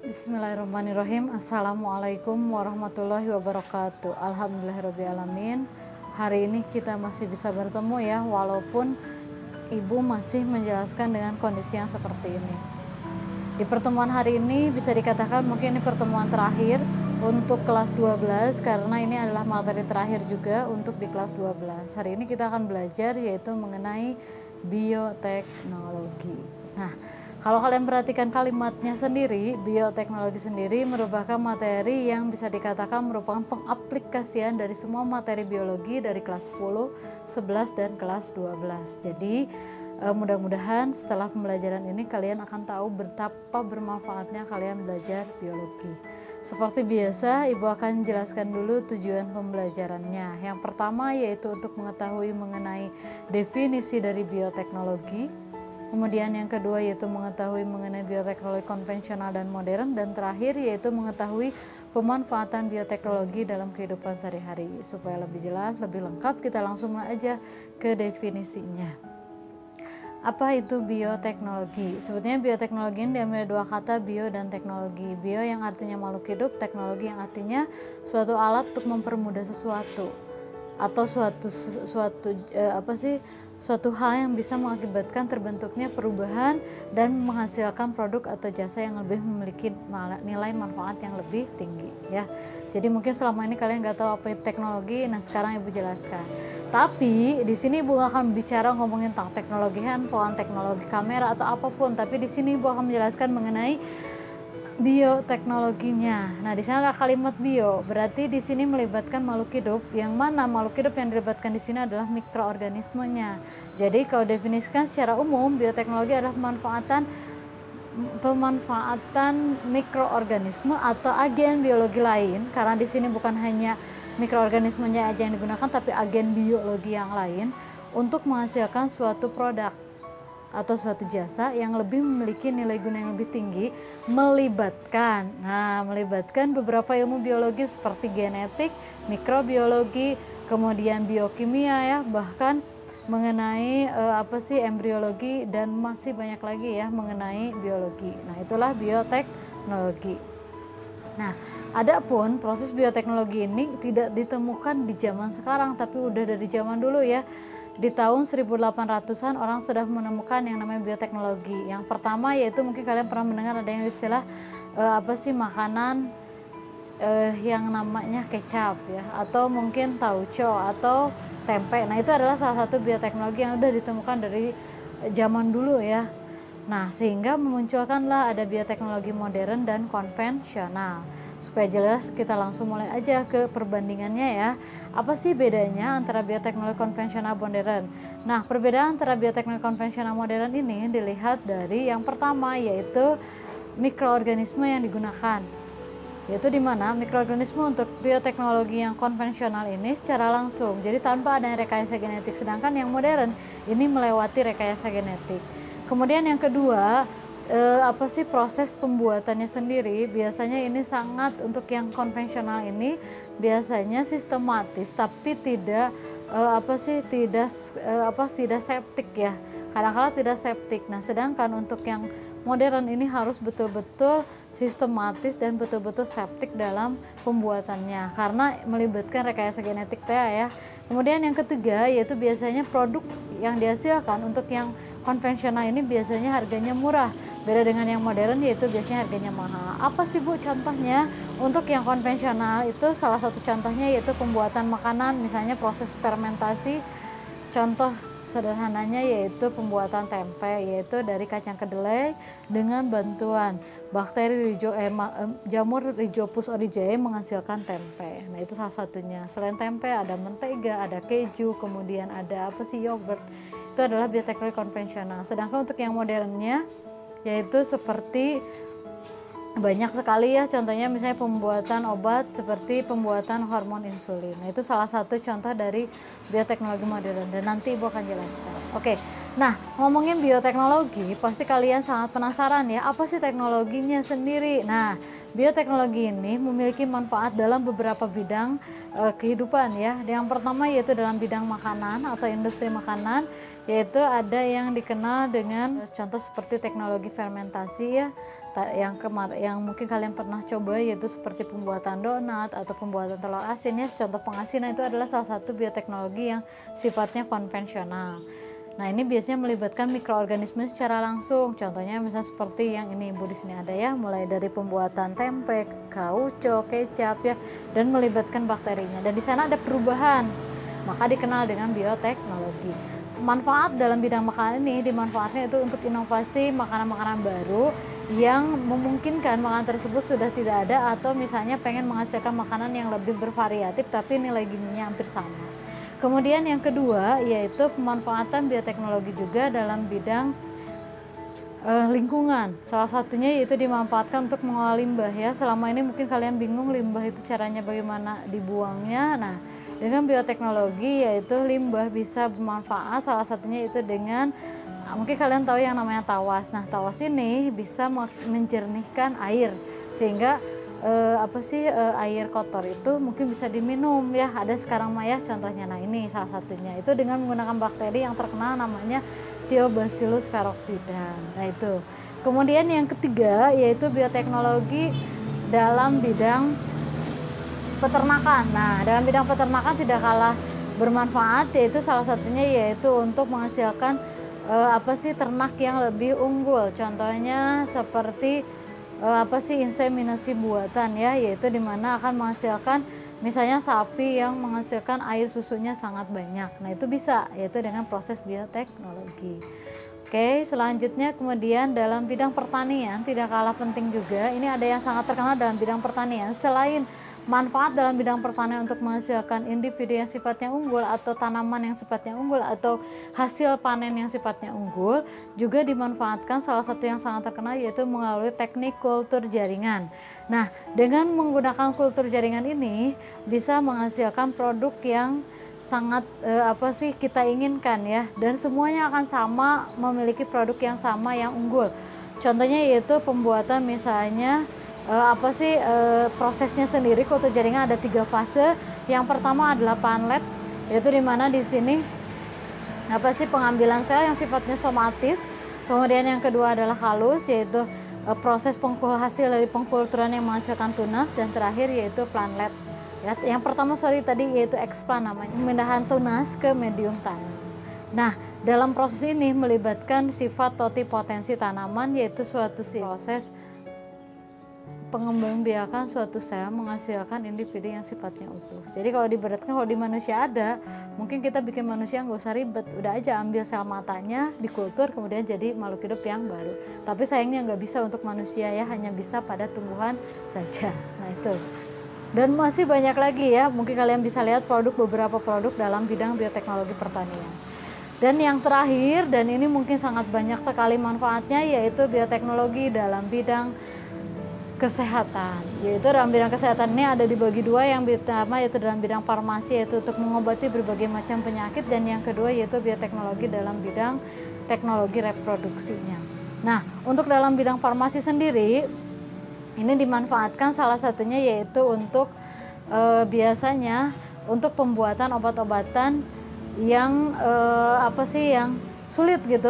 Bismillahirrahmanirrahim. Assalamualaikum warahmatullahi wabarakatuh. Alhamdulillahirrahmanirrahim. Hari ini kita masih bisa bertemu ya, walaupun Ibu masih menjelaskan dengan kondisi yang seperti ini. Di pertemuan hari ini bisa dikatakan mungkin ini pertemuan terakhir untuk kelas 12, karena ini adalah materi terakhir juga untuk di kelas 12. Hari ini kita akan belajar yaitu mengenai bioteknologi. Nah, kalau kalian perhatikan kalimatnya sendiri, bioteknologi sendiri merupakan materi yang bisa dikatakan merupakan pengaplikasian dari semua materi biologi dari kelas 10, 11, dan kelas 12. Jadi mudah-mudahan setelah pembelajaran ini kalian akan tahu betapa bermanfaatnya kalian belajar biologi. Seperti biasa, Ibu akan jelaskan dulu tujuan pembelajarannya. Yang pertama yaitu untuk mengetahui mengenai definisi dari bioteknologi. Kemudian yang kedua yaitu mengetahui mengenai bioteknologi konvensional dan modern, dan terakhir yaitu mengetahui pemanfaatan bioteknologi dalam kehidupan sehari-hari. Supaya lebih jelas, lebih lengkap, kita langsung aja ke definisinya. Apa itu bioteknologi? Sebetulnya bioteknologi ini diambil dari dua kata, bio dan teknologi. Bio yang artinya makhluk hidup, teknologi yang artinya suatu alat untuk mempermudah sesuatu atau suatu hal yang bisa mengakibatkan terbentuknya perubahan dan menghasilkan produk atau jasa yang lebih memiliki nilai manfaat yang lebih tinggi ya. Jadi mungkin selama ini kalian nggak tahu apa itu teknologi, nah sekarang Ibu jelaskan. Tapi di sini Ibu akan bicara ngomongin tentang teknologi handphone, teknologi kamera atau apapun, tapi di sini Ibu akan menjelaskan mengenai bioteknologinya. Nah, di sana ada kalimat bio, berarti di sini melibatkan makhluk hidup, yang mana makhluk hidup yang dilibatkan di sini adalah mikroorganismenya. Jadi kalau definisikan secara umum, bioteknologi adalah pemanfaatan mikroorganisme atau agen biologi lain, karena di sini bukan hanya mikroorganismenya aja yang digunakan, tapi agen biologi yang lain untuk menghasilkan suatu produk atau suatu jasa yang lebih memiliki nilai guna yang lebih tinggi, melibatkan beberapa ilmu biologi seperti genetik, mikrobiologi, kemudian biokimia ya, bahkan mengenai embriologi, dan masih banyak lagi ya mengenai biologi. Nah, itulah bioteknologi. Nah, adapun proses bioteknologi ini tidak ditemukan di zaman sekarang, tapi udah dari zaman dulu ya. Di tahun 1800-an orang sudah menemukan yang namanya bioteknologi. Yang pertama yaitu mungkin kalian pernah mendengar ada yang istilah makanan yang namanya kecap ya, atau mungkin tauco atau tempe. Nah, itu adalah salah satu bioteknologi yang udah ditemukan dari zaman dulu ya. Nah, sehingga memunculkanlah ada bioteknologi modern dan konvensional. Supaya jelas, kita langsung mulai aja ke perbandingannya ya. Apa sih bedanya antara bioteknologi konvensional modern? Nah, perbedaan antara bioteknologi konvensional modern ini dilihat dari yang pertama yaitu mikroorganisme yang digunakan. Yaitu di mana mikroorganisme untuk bioteknologi yang konvensional ini secara langsung, jadi tanpa adanya rekayasa genetik, sedangkan yang modern ini melewati rekayasa genetik. Kemudian yang kedua, proses pembuatannya sendiri. Biasanya ini sangat, untuk yang konvensional ini biasanya sistematis, tapi tidak septik ya, kadang-kadang tidak septik. Nah, sedangkan untuk yang modern ini harus betul-betul sistematis dan betul-betul septik dalam pembuatannya, karena melibatkan rekayasa genetik ya. Kemudian yang ketiga yaitu biasanya produk yang dihasilkan untuk yang konvensional ini biasanya harganya murah. Beda dengan yang modern yaitu biasanya harganya mahal. Apa sih Bu contohnya? Untuk yang konvensional itu salah satu contohnya yaitu pembuatan makanan, misalnya proses fermentasi. Contoh sederhananya yaitu pembuatan tempe, yaitu dari kacang kedelai dengan bantuan bakteri jamur Rhizopus oryzae menghasilkan tempe. Nah, itu salah satunya. Selain tempe ada mentega, ada keju, kemudian ada yogurt. Itu adalah bioteknologi konvensional. Sedangkan untuk yang modernnya yaitu seperti banyak sekali ya, contohnya misalnya pembuatan obat seperti pembuatan hormon insulin. Nah, itu salah satu contoh dari bioteknologi modern, dan nanti Ibu akan jelaskan. Oke, nah ngomongin bioteknologi pasti kalian sangat penasaran ya, apa sih teknologinya sendiri. Nah, bioteknologi ini memiliki manfaat dalam beberapa bidang kehidupan ya. Yang pertama yaitu dalam bidang makanan atau industri makanan, yaitu ada yang dikenal dengan contoh seperti teknologi fermentasi ya, yang mungkin kalian pernah coba, yaitu seperti pembuatan donat atau pembuatan telur asin ya. Contoh pengasinan itu adalah salah satu bioteknologi yang sifatnya konvensional. Nah, ini biasanya melibatkan mikroorganisme secara langsung. Contohnya misalnya seperti yang ini Ibu di sini ada ya, mulai dari pembuatan tempe, kauco, kecap ya, dan melibatkan bakterinya. Dan di sana ada perubahan, maka dikenal dengan bioteknologi. Manfaat dalam bidang makanan ini dimanfaatkan itu untuk inovasi makanan-makanan baru yang memungkinkan makanan tersebut sudah tidak ada, atau misalnya pengen menghasilkan makanan yang lebih bervariatif tapi nilai gizinya hampir sama. Kemudian yang kedua yaitu pemanfaatan bioteknologi juga dalam bidang lingkungan. Salah satunya yaitu dimanfaatkan untuk mengolah limbah ya. Selama ini mungkin kalian bingung limbah itu caranya bagaimana dibuangnya. Nah, dengan bioteknologi yaitu limbah bisa bermanfaat, salah satunya itu dengan mungkin kalian tahu yang namanya tawas. Nah, tawas ini bisa menjernihkan air sehingga air kotor itu mungkin bisa diminum ya. Ada sekarang mah ya contohnya. Nah, ini salah satunya itu dengan menggunakan bakteri yang terkenal namanya Thiobacillus peroxida. Nah, itu. Kemudian yang ketiga yaitu bioteknologi dalam bidang peternakan. Nah, dalam bidang peternakan tidak kalah bermanfaat, yaitu salah satunya yaitu untuk menghasilkan ternak yang lebih unggul. Contohnya seperti inseminasi buatan ya, yaitu dimana akan menghasilkan misalnya sapi yang menghasilkan air susunya sangat banyak. Nah, itu bisa yaitu dengan proses bioteknologi. Oke, selanjutnya kemudian dalam bidang pertanian tidak kalah penting juga. Ini ada yang sangat terkenal dalam bidang pertanian. Selain manfaat dalam bidang pertanian untuk menghasilkan individu yang sifatnya unggul atau tanaman yang sifatnya unggul atau hasil panen yang sifatnya unggul, juga dimanfaatkan salah satu yang sangat terkenal yaitu melalui teknik kultur jaringan. Nah, dengan menggunakan kultur jaringan ini bisa menghasilkan produk yang sangat kita inginkan ya, dan semuanya akan sama, memiliki produk yang sama yang unggul. Contohnya yaitu pembuatan misalnya prosesnya sendiri. Kultur jaringan ada 3 fase. Yang pertama adalah panlet, yaitu dimana di sini pengambilan sel yang sifatnya somatis. Kemudian yang kedua adalah halus, yaitu proses hasil dari pengkulturan yang menghasilkan tunas. Dan terakhir yaitu planlet ya. Yang pertama tadi yaitu explant, namanya pemindahan tunas ke medium tanam. Nah, dalam proses ini melibatkan sifat totipotensi tanaman, yaitu suatu proses pengembangbiakan suatu sel menghasilkan individu yang sifatnya utuh. Jadi kalau diberatkan, kalau di manusia ada, mungkin kita bikin manusia nggak usah ribet, udah aja ambil sel matanya, dikultur, kemudian jadi makhluk hidup yang baru. Tapi sayangnya nggak bisa untuk manusia ya, hanya bisa pada tumbuhan saja. Nah, itu. Dan masih banyak lagi ya, mungkin kalian bisa lihat beberapa produk dalam bidang bioteknologi pertanian. Dan yang terakhir, dan ini mungkin sangat banyak sekali manfaatnya, yaitu bioteknologi dalam bidang kesehatan. Yaitu dalam bidang kesehatan ini ada dibagi 2, yang pertama yaitu dalam bidang farmasi, yaitu untuk mengobati berbagai macam penyakit, dan yang kedua yaitu bioteknologi dalam bidang teknologi reproduksinya. Nah, untuk dalam bidang farmasi sendiri ini dimanfaatkan salah satunya yaitu untuk biasanya untuk pembuatan obat-obatan yang yang sulit gitu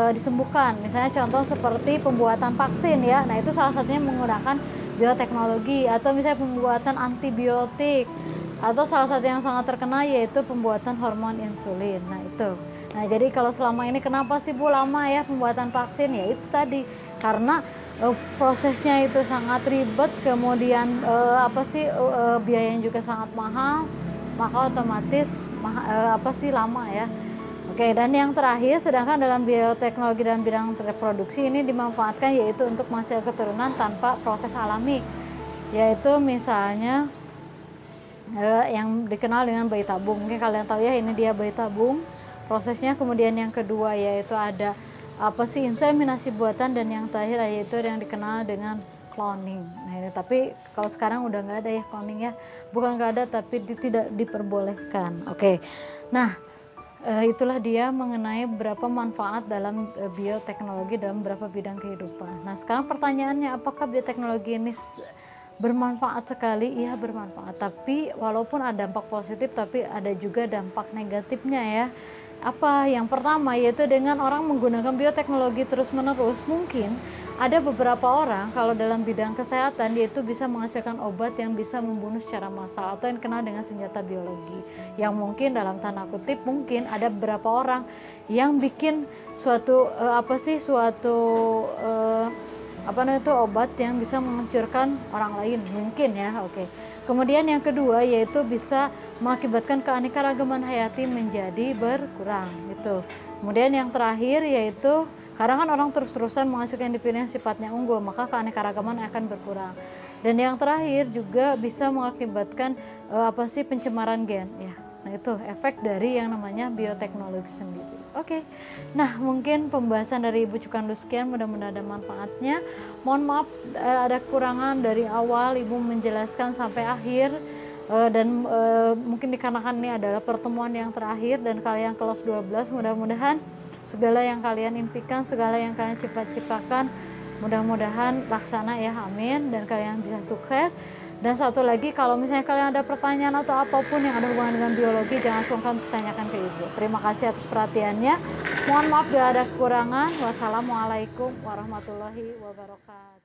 disembuhkan. Misalnya contoh seperti pembuatan vaksin ya. Nah, itu salah satunya menggunakan bioteknologi, atau misalnya pembuatan antibiotik, atau salah satu yang sangat terkenal yaitu pembuatan hormon insulin. Nah, itu. Nah, jadi kalau selama ini kenapa sih Bu lama ya pembuatan vaksin? Ya itu tadi, karena prosesnya itu sangat ribet, kemudian biayanya juga sangat mahal, maka otomatis lama ya. Oke, dan yang terakhir, sedangkan dalam bioteknologi dalam bidang reproduksi ini dimanfaatkan yaitu untuk menghasilkan keturunan tanpa proses alami, yaitu misalnya yang dikenal dengan bayi tabung. Mungkin kalian tahu ya, ini dia bayi tabung prosesnya. Kemudian yang kedua yaitu ada inseminasi buatan, dan yang terakhir yaitu yang dikenal dengan cloning. Nah, ini tapi kalau sekarang udah nggak ada ya cloning ya, bukan nggak ada tapi tidak diperbolehkan. Oke, nah itulah dia mengenai beberapa manfaat dalam bioteknologi dalam beberapa bidang kehidupan. Nah, sekarang pertanyaannya, apakah bioteknologi ini bermanfaat sekali? Iya, bermanfaat, tapi walaupun ada dampak positif tapi ada juga dampak negatifnya ya. Apa yang pertama yaitu dengan orang menggunakan bioteknologi terus-menerus, mungkin ada beberapa orang kalau dalam bidang kesehatan dia itu bisa menghasilkan obat yang bisa membunuh secara massal atau yang kenal dengan senjata biologi, yang mungkin dalam tanda kutip mungkin ada beberapa orang yang bikin suatu obat yang bisa menghancurkan orang lain mungkin ya. Oke. Kemudian yang kedua yaitu bisa mengakibatkan keanekaragaman hayati menjadi berkurang gitu. Kemudian yang terakhir yaitu karena kan orang terus-terusan menghasilkan individu yang sifatnya unggul, maka keanekaragaman akan berkurang. Dan yang terakhir juga bisa mengakibatkan pencemaran gen ya. Nah itu efek dari yang namanya bioteknologi sendiri. Oke. Nah mungkin pembahasan dari Ibu Cukandu sekian, mudah-mudahan ada manfaatnya. Mohon maaf ada kekurangan dari awal Ibu menjelaskan sampai akhir. Dan mungkin dikarenakan ini adalah pertemuan yang terakhir dan kalian kelas 12, mudah-mudahan segala yang kalian impikan, segala yang kalian ciptakan, mudah-mudahan laksana ya, amin, dan kalian bisa sukses. Dan satu lagi, kalau misalnya kalian ada pertanyaan atau apapun yang ada hubungan dengan biologi, jangan sungkan tanyakan ke Ibu. Terima kasih atas perhatiannya. Mohon maaf bila ada kekurangan. Wassalamualaikum warahmatullahi wabarakatuh.